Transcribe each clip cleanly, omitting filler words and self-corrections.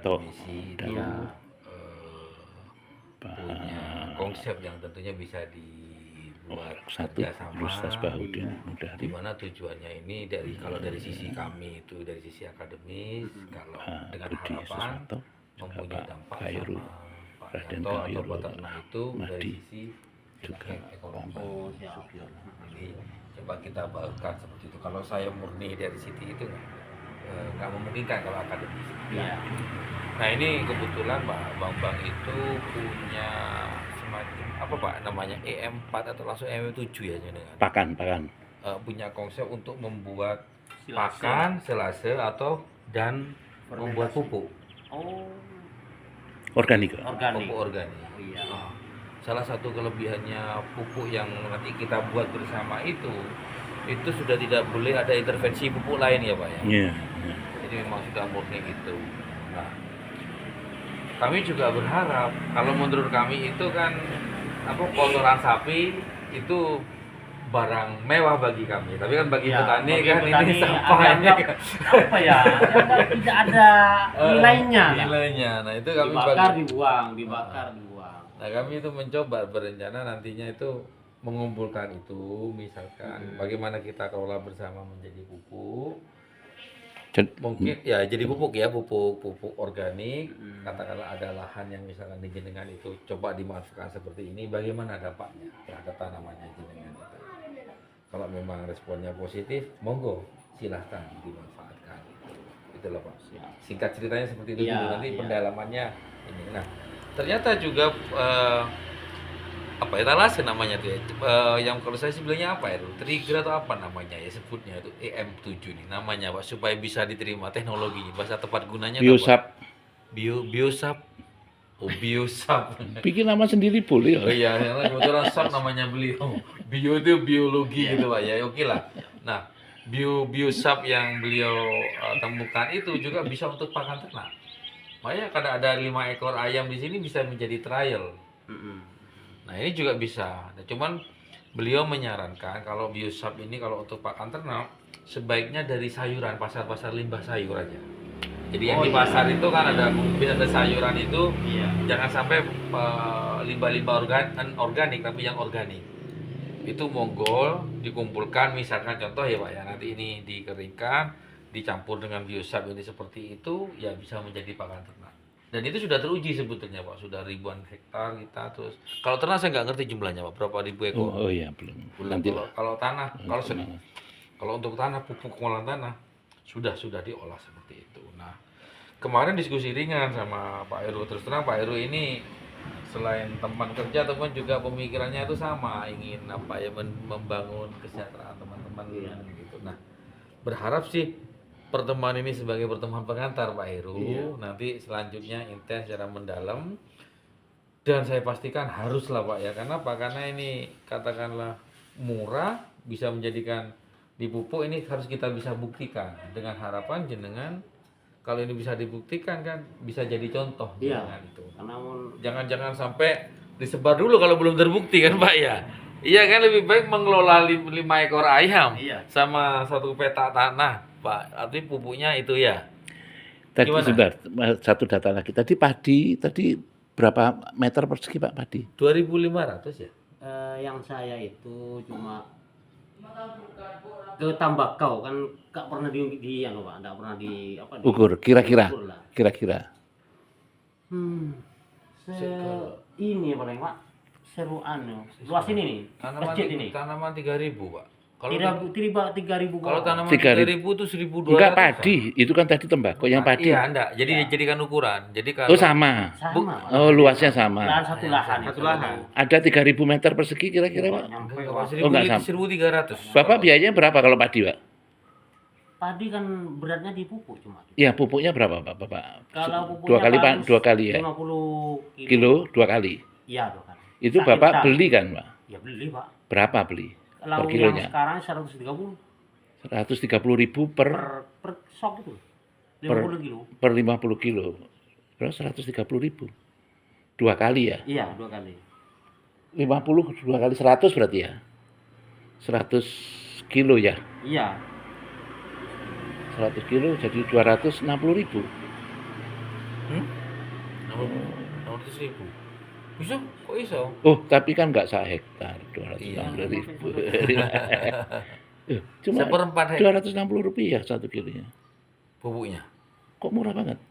akademisi dan dia punya konsep yang tentunya bisa dibuat satu kerjasama, Ustaz Bahudin Mudahri, di mana tujuannya ini kalau dari sisi kami itu dari sisi akademis, kalau dengan Budi harapan Suswanto, mempunyai dampak Khairul, sama Pak Raden Yanto atau Khairul peternak itu dari Mahdi, sisi juga ekonomi. Bambang Jadi coba kita bahkan seperti itu. Kalau saya murni dari sisi itu nggak memungkinkan kalau akademis. Iya. Nah ini kebetulan Pak Bambang itu punya semacam apa Pak namanya EM4 atau langsung EM7 ya dengan pakan punya konsep untuk membuat Silase. pakan, selase atau dan membuat pupuk. Oh, organik. organik. Pupuk organik. Oh, iya. Nah, salah satu kelebihannya pupuk yang nanti kita buat bersama itu sudah tidak boleh ada intervensi pupuk lain ya Pak ya. Iya. Jadi memang sudah murni itu. Nah, kami juga berharap kalau menurut kami itu kan kotoran sapi itu barang mewah bagi kami. Tapi kan bagi petani bagi kan petani ini sampah ini apa ya? Tidak ada nilainya. Nilainya. Nah, itu kami Dibakar dibuang, dibakar dibuang. Nah, kami itu mencoba berencana nantinya itu mengumpulkan itu, misalkan bagaimana kita kelola bersama menjadi pupuk. Mungkin ya jadi pupuk organik. Katakanlah ada lahan yang misalkan di jenengan itu coba dimanfaatkan seperti ini, bagaimana dampaknya terhadap tanamannya jenengan itu. Kalau memang responnya positif, monggo silahkan dimanfaatkan. Itu loh Pak. Singkat ceritanya seperti itu dulu, nanti pendalamannya ini. Nah, ternyata juga etalase namanya tuh ya. Yang kalau saya sih bilangnya apa ya? Trigger atau apa namanya ya sebutnya itu EM7 nih namanya Pak supaya bisa diterima teknologinya. Bahasa tepat gunanya Biosap. Biosap. Oh, Biosap. Bikin nama sendiri boleh. Oh iya, kebetulan sap namanya beliau. Bio itu biologi gitu Pak ya. Oke lah. Nah, Biosap yang beliau temukan itu juga bisa untuk pakan ternak. Makanya kada ada 5 ekor ayam di sini bisa menjadi trial. Nah ini juga bisa. Nah, cuman beliau menyarankan kalau biosap ini kalau untuk pakan ternak sebaiknya dari sayuran, pasar-pasar limbah sayur aja. Jadi yang di pasar itu kan ada sayuran itu jangan sampai limbah-limbah organik tapi yang organik. Itu monggo dikumpulkan misalkan contoh ya Pak ya nanti ini dikeringkan dicampur dengan biosap ini seperti itu ya bisa menjadi pakan ternak. Dan itu sudah teruji sebetulnya Pak, sudah ribuan hektar kita terus. Kalau ternak saya nggak ngerti jumlahnya Pak, berapa ribu ekor? Oh iya belum. Nanti kalau tanah, kalau untuk tanah pupuk pengolahan tanah sudah diolah seperti itu. Nah kemarin diskusi ringan sama Pak Heru, terus terang Pak Heru ini selain teman kerja teman juga pemikirannya itu sama, ingin membangun kesejahteraan teman-teman gitu. Nah berharap sih pertemuan ini sebagai pertemuan pengantar Pak Heru, nanti selanjutnya intens secara mendalam dan saya pastikan haruslah Pak ya, karena ini katakanlah murah bisa menjadikan dipupuk ini harus kita bisa buktikan dengan harapan jenengan kalau ini bisa dibuktikan kan bisa jadi contoh jenengan itu. Jangan sampai disebar dulu kalau belum terbukti kan Pak ya. Iya kan lebih baik mengelola 5 ekor ayam sama 1 petak tanah Pak. Artinya pupuknya itu ya. Tadi sebentar, satu data lagi. Tadi padi berapa meter persegi Pak padi? 2.500 ya. Yang saya itu cuma ke Tambakau kan nggak pernah di Pak, nggak pernah di ukur kira-kira. Ini paling Pak seruan luas ini nih masjid ini tanaman 3.000 Pak. Kalau 3.000 kalau tanaman 3.000 itu 1.200. Enggak padi, itu kan tadi tembakau yang padi. Iya, enggak. Jadi dijadikan ukuran. Jadi kalau sama. Oh, luasnya sama. Satu lahan. Ada 3.000 meter persegi kira-kira Pak? Oh, enggak sama. 1.300. Bapak biayanya berapa kalau padi Pak? Padi kan beratnya di pupuk cuma. Iya, pupuknya berapa Pak? Bapak? Kalau pupuknya 2 kali ya? 50 kilo 2 kali? Iya, 2 kali. Itu Bapak beli kan Pak? Ya beli Pak. Berapa beli? Kalau per kilonya? Yang sekarang 130. 130.000 per sok itu. 50 kilo. Per 50 kilo. Berarti 130.000. 2 kali ya? Iya, 2 kali. 50 2 kali 100 berarti ya? 100 kilo ya? Iya. 100 kilo jadi 260.000. 600.000. Bisa? Kok iso? Oh, tapi kan nggak sehektar, Iya. 260.000. Cuma Seperempat hektar 260 rupiah 1 kilonya. pupuknya. Kok murah banget?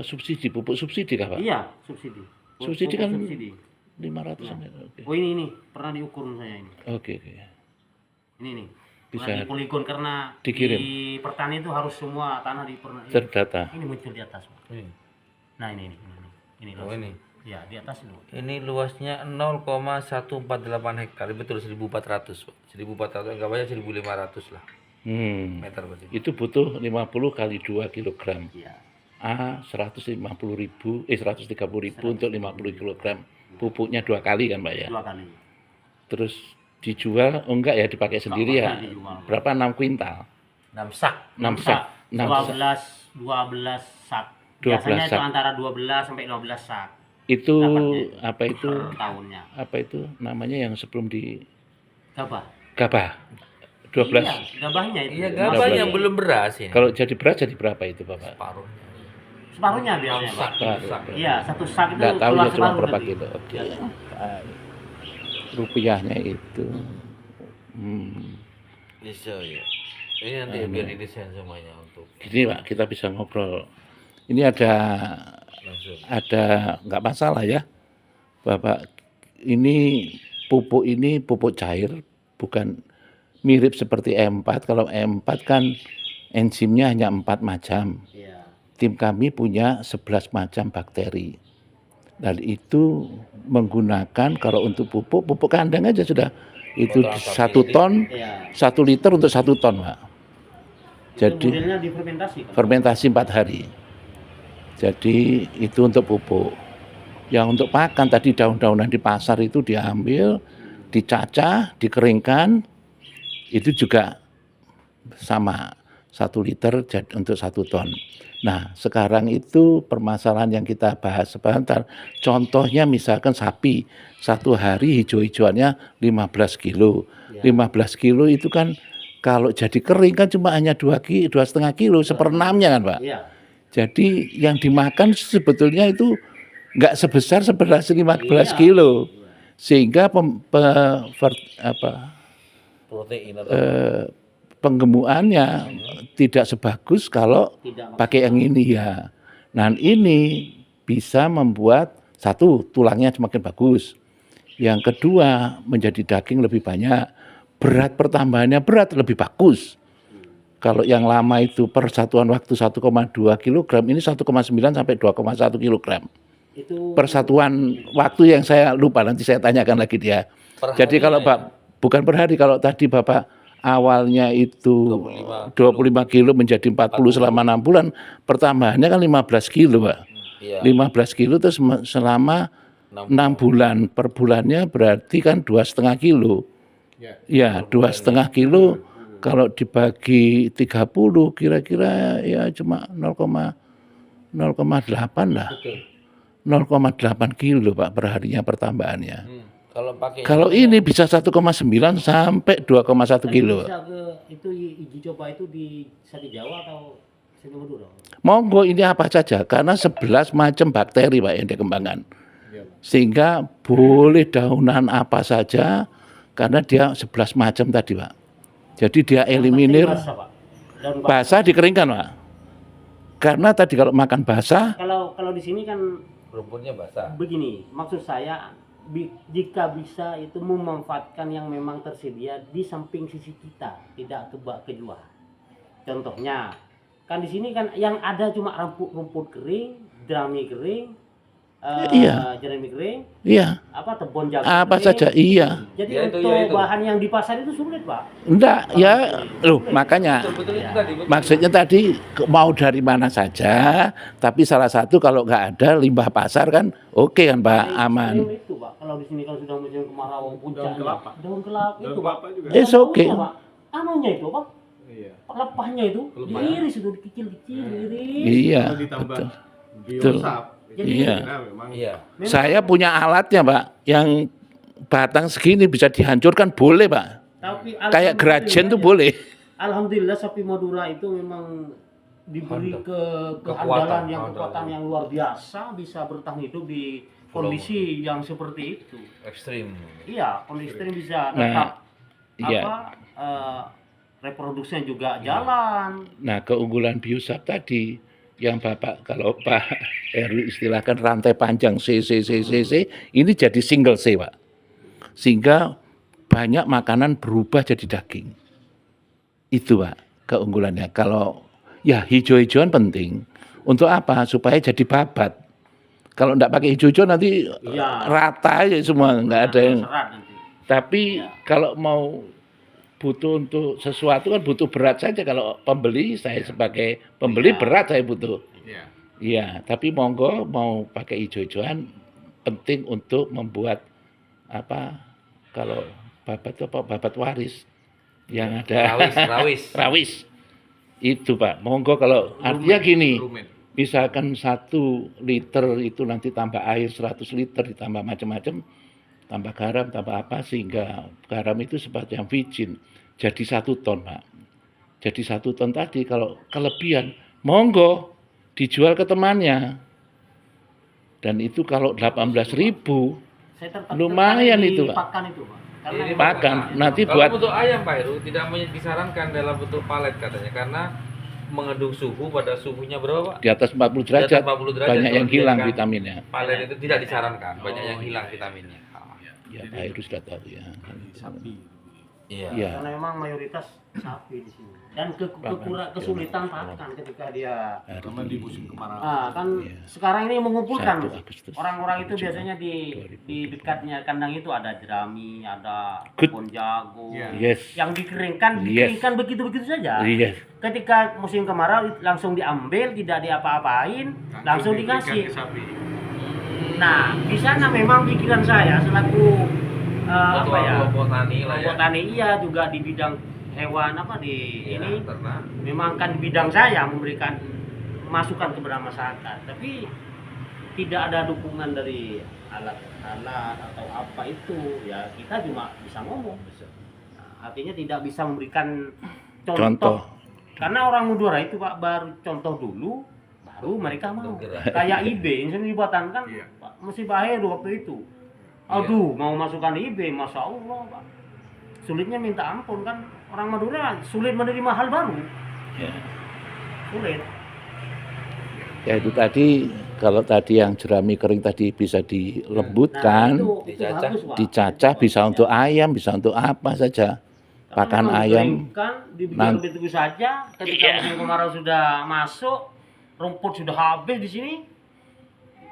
Subsidi, pupuk subsidi kah Pak? Iya, subsidi. Subsidi Pupuk kan subsidi. 500 an. Oke. Oh ini pernah diukur saya ini. Oke. Ini nih. Bisa Pernah di poligon karena dikirim. di pertanian itu harus semua tanah di Terdata. ini muncul di atas. Pak. Ini. Nah ini. Ini Oh luas. ini. Ya, di atas itu. Ini luasnya 0,148 hektar. Betul 1.400, Pak. 1.400 enggak banyak 1.500 lah meter berarti. Itu butuh 50 kali 2 kilogram. Iya. 130.000, 130.000 untuk 50 kilogram. Pupuknya 2 kali kan Pak ya? 2 kali. Terus dijual, enggak ya dipakai sendiri ya? Pasti dijual. Berapa? 6 kuintal? 6 sak. 6 sak. 6 sak. 12 sak. 12 Biasanya itu sak. antara 12 sampai 15 sak Itu Dapatnya. apa itu? per tahunnya. Apa itu namanya yang sebelum di Gabah. gabah? 12. Iya, gabahnya itu. Iya, gabah yang belum beras ini. Kalau jadi beras jadi berapa itu Bapak? Separuhnya. Separuhnya biasanya, Pak. Sak. Iya, 1 sak itu Enggak tahu keluar ya cuma separuh berapa nanti. kilo. Oke. Rupiahnya itu. Bisa ya. Ini nanti biar didesain semuanya untuk Gini Pak, kita bisa ngobrol. Ini ada langsung. nggak masalah ya, Bapak. Ini pupuk cair, bukan mirip seperti E4. Kalau E4 kan enzimnya hanya 4 macam. Iya. Tim kami punya 11 macam bakteri. Dan itu menggunakan kalau untuk pupuk kandang aja sudah itu 1 ton, Iya. 1 liter untuk 1 ton Pak. Itu Jadi modelnya difermentasi kan? fermentasi 4 hari. Jadi itu untuk pupuk. Yang untuk pakan tadi daun-daunan di pasar itu diambil, dicacah, dikeringkan, itu juga sama 1 liter untuk 1 ton. Nah sekarang itu permasalahan yang kita bahas sebentar. Contohnya misalkan sapi 1 hari hijau-hijauannya 15 kilo. 15 kilo itu kan kalau jadi kering kan cuma hanya 2,5 kilo, 1/6-nya kan Pak. Iya. Jadi yang dimakan sebetulnya itu nggak sebesar 15 Iya. kilo. Sehingga Protein atau penggemukannya tidak sebagus kalau Tidak pakai yang ini ya. Nah ini bisa membuat satu tulangnya semakin bagus. Yang kedua menjadi daging lebih banyak. Berat pertambahannya lebih bagus. Kalau yang lama itu per satuan waktu 1,2 kilogram, ini 1,9 sampai 2,1 kilogram. itu Per satuan waktu yang saya lupa, nanti saya tanyakan lagi dia. Per Jadi kalau harinya Pak, bukan per hari, kalau tadi Bapak awalnya itu 25 kilo menjadi 40 selama 6 bulan, pertambahannya kan 15 kilo Pak. Iya. 15 kilo itu selama 6 bulan, per bulannya berarti kan 2,5 kilo. Ya, 2,5 kilo kalau dibagi 30 kira-kira ya cuma 0,8 lah. Oke. 0,8 kilo Pak per harinya pertambahannya. Kalau pakai Kalau ini bisa 1,9 sampai 2,1 kilo. Bisa ke itu uji coba itu bisa di Jawa atau sini Madura? Monggo ini apa saja karena 11 macam bakteri Pak yang dikembangkan. Sehingga boleh daunan apa saja karena dia 11 macam tadi Pak. Jadi dia eliminir Basah, Pak. Daun basah. basah dikeringkan Pak. Karena tadi kalau makan basah Kalau di sini kan rumputnya basah. begini, maksud saya jika bisa itu memanfaatkan yang memang tersedia di samping sisi kita, tidak kejual. Contohnya, kan di sini kan yang ada cuma rumput kering, jerami kering, Iya. jerami kering, iya, tebon jagung apa kering. saja iya. Jadi Ya, itu, untuk ya, itu. bahan yang di pasar itu sulit, Pak. Enggak, ya loh makanya Betul itu tadi. betul. maksudnya tadi mau dari mana saja, tapi salah satu kalau nggak ada limbah pasar kan oke kan Pak, aman. Itu, Pak. Kalau di sini kalau sudah musim kemarau puncaknya, daun kelapa itu, Pak. juga. It's okay. Pak. Anunya itu, Pak. Iya. Lepahnya itu diiris itu dikecil-kecil, diiris. Iya, Kalau ditambah betul. biosap. Jadi Iya. Nah, memang Iya. Saya punya alatnya Pak, yang batang segini bisa dihancurkan boleh Pak. tapi Kayak gerajen tuh alhamdulillah ya, boleh. Alhamdulillah sapi Madura itu memang diberi Kekuatan, kekuatan yang luar biasa, bisa bertahan hidup di kondisi yang seperti itu. Ekstrim. Iya, kondisi ekstrim bisa Nah, tetap iya. reproduksinya juga jalan. Nah, keunggulan Biosaf tadi yang Bapak kalau Pak Heru istilahkan rantai panjang C, ini jadi single C, Pak. Sehingga banyak makanan berubah jadi daging. Itu, Pak, keunggulannya. Kalau ya hijau-hijauan penting. Untuk apa? Supaya jadi babat. Kalau enggak pakai hijau-hijau nanti Iya. rata aja semua, enggak ada yang. Serat nanti. Tapi Ya. kalau mau butuh untuk sesuatu kan butuh berat saja. Kalau pembeli, saya sebagai pembeli Iya. berat saya butuh. Iya. Iya, tapi monggo mau pakai hijau-hijauan penting untuk membuat apa? Kalau babat itu apa? Babat waris yang ada rawis. Itu, Pak. Monggo kalau artinya gini. Rumen. Misalkan 1 liter itu nanti tambah air 100 liter ditambah macam-macam, tambah garam, tambah apa, sehingga garam itu seperti yang vicin. Jadi 1 ton, Pak. Jadi 1 ton tadi kalau kelebihan, monggo dijual ke temannya. Dan itu kalau 18.000, Saya tertarik lumayan di itu, Pak. pakan itu, Pak. Karena Ini Pakan, nanti Kalau buat untuk ayam Pak Heru tidak disarankan dalam bentuk palet katanya karena mengandung suhu pada suhunya berapa Pak? di atas 40 Di derajat, atas 40 derajat banyak yang kalau hilang dijadikan vitaminnya. Palet itu tidak disarankan, banyak yang hilang vitaminnya. Ya, Pak Heru sudah tahu ya. Iya. Iya. karena memang mayoritas sapi di sini. Dan kesulitan pakan ketika dia Karena di musim kemarau. kan Iya. sekarang ini mengumpulkan 1 Agustus. orang-orang itu biasanya di dekatnya kandang itu ada jerami, ada Good. pohon jago. Iya. Yes. Yang dikeringkan Yes. begitu-begitu saja. Yes. Ketika musim kemarau langsung diambil, tidak diapa-apain, langsung diberikan dikasih. ke sapi. Nah, di sana memang pikiran saya selaku Botani lah ya. botani iya juga di bidang hewan Iya, ini ternak. memang kan bidang saya memberikan masukan kepada masyarakat, tapi tidak ada dukungan dari alat-alat atau apa itu ya kita cuma bisa ngomong. Nah, artinya tidak bisa memberikan contoh. Karena orang Madura itu Pak baru contoh dulu baru mereka mau. Bergerak. Kayak IB yang sering dibuatan kan Iya. Pak, mesti Pak Heru waktu itu. Aduh, mau masukkan IB, Masya Allah Pak. Sulitnya minta ampun kan, orang Madura sulit menerima hal baru. Ya. Sulit. Ya itu tadi kalau tadi yang jerami kering tadi bisa dilembutkan, Nah, itu Dicacah. bagus, Pak. dicacah, bisa untuk ayam, bisa untuk apa saja. Karena Pakan memang ayam. dikeringkan, dibiarkan begitu saja. Ketika Iya. musim kemarau sudah masuk, rumput sudah habis di sini,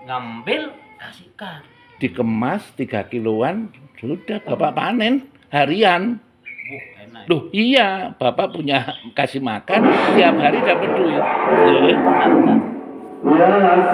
ngambil, kasihkan. Dikemas 3 kiloan, sudah Bapak panen harian. Enak. Loh iya, Bapak punya kasih makan, tiap hari dapat duit. Benar, benar.